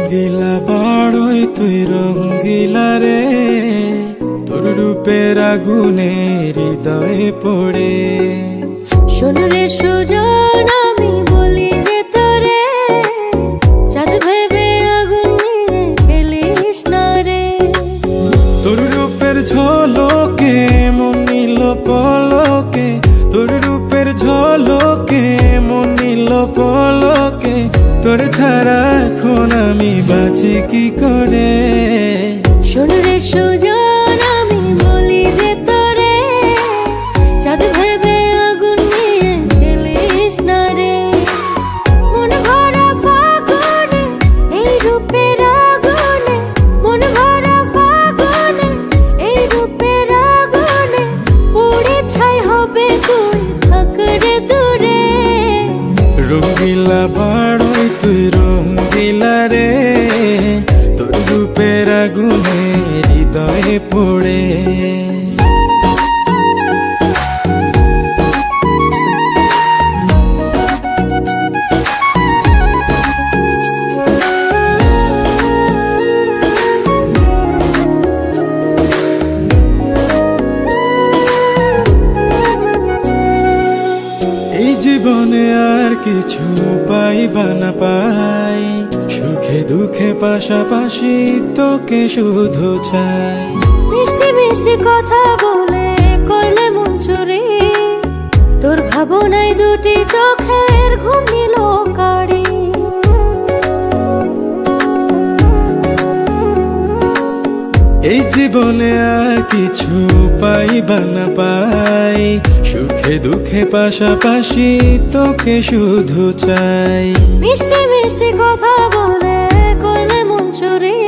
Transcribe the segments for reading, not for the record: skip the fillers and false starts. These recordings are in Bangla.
রঙ্গিলা বাড়ই তুই রঙ্গিলা রে, তোর রূপের আগুনে হৃদয়ে পড়ে। শোন রে সুজন, আমি বলি যে তোরে, চাঁদ ভেবে আগুন নিয়ে খেলিস না রে। তোর রূপের ঝলকে মন নিল পলকে, তোর রূপের ঝলকে মন নিল পলকে, তোর ছাড়া এখন আমি বাঁচি কি করে। শোন রে সুজন, আমি বলি যে তোরে, চাঁদ ভেবে আগুন নিয়ে খেলিস না রে। মন ভরা ফাগুনে এই রূপের আগুনে, মন ভরা ফাগুনে এই রূপের আগুনে, পুড়ে ছাই হবে তুই থাক রে দূরে। রঙ্গিলা বাড়ই তুই রঙ্গিলা রে, তোর রূপের আগুনে হৃদয়ে পড়ে। এই জীবনে আর কিছু পাইবা না পাই, সুখে দুঃখে পাশাপাশি তোকে শুধু চাই। মিষ্টি মিষ্টি কথা বলে করলে মন চুরি, তোর ভাবনায় দুটি চোখের ঘুম নিল কারি। এই জীবনে আর কিছু পাইবা না পাই, সুখে দুঃখে পাশাপাশি তোকে শুধু চাই। মিষ্টি মিষ্টি কথা বলে করলে মন চুরি,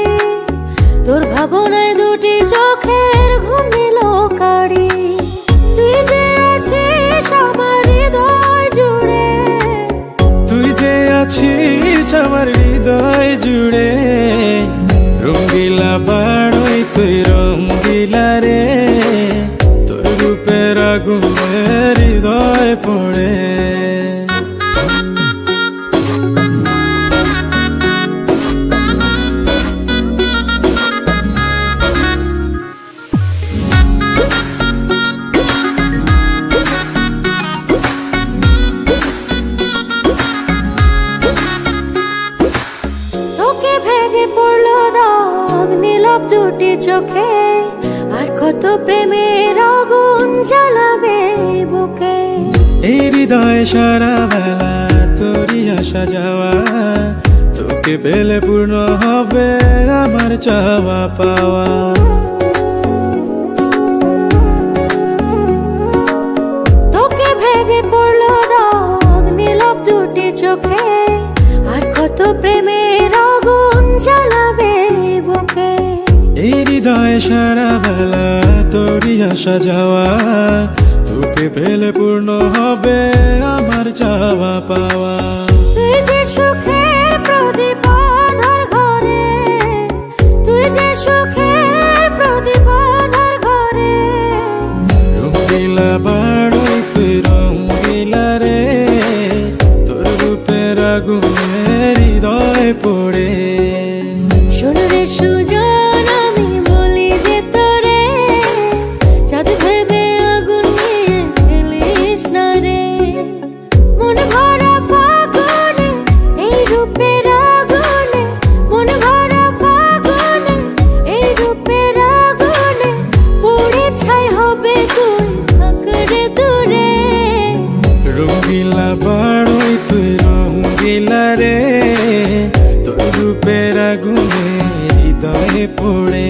তোর ভাবনায় দুটি চোখের ঘুম নিল কারি। তুই যে আছিস আমার হৃদয় জুড়ে, তুই যে আছিস আমার হৃদয় জুড়ে। রঙ্গিলা বাড়ই তুই রঙ্গিলা রে, তোর রূপের আগুনে হৃদয় পড়ে। তোকে ভেবে পড়লো দাগ নীলব দুটি চোখে, আর কত প্রেমের আগুন জ্বালাবে বুকে। এই হৃদয় সারা বেলা তোরই আসা যাওয়া, তোকে পেলে পূর্ণ হবে আমার চাওয়া পাওয়া। তোকে ভেবে পড়লো দাগ নীলব দুটি চোখে, আর কত প্রেমের আগুন জ্বালাবে বুকে। এই হৃদয় সারা বেলা তোরই আসা যাওয়া, তোকে পেলে পূর্ণ হবে আমার চাওয়া পাওয়া। তুই যে সুখের প্রদীপ আঁধার ঘরে, তুই যে সুখের প্রদীপ আঁধার ঘরে। রঙ্গিলা বাড়ই তুই রঙ্গিলা রে, তোর রূপের আগুনে হৃদয় পড়ে। শোন রে সুজন, আমি বলি যে তোরে, চাঁদ ভেবে আগুন নিয়ে খেলিস না রে। মন ভরা ফাগুনে এই রূপের আগুনে, মন ভরা ফাগুনে এই রূপের আগুনে, পুড়ে ছাই হবে তুই থাক রে দূরে। রঙ্গিলা বাড়ই তুই রঙ্গিলা রে, তোর রূপের আগুনে হৃদয়ে পড়ে।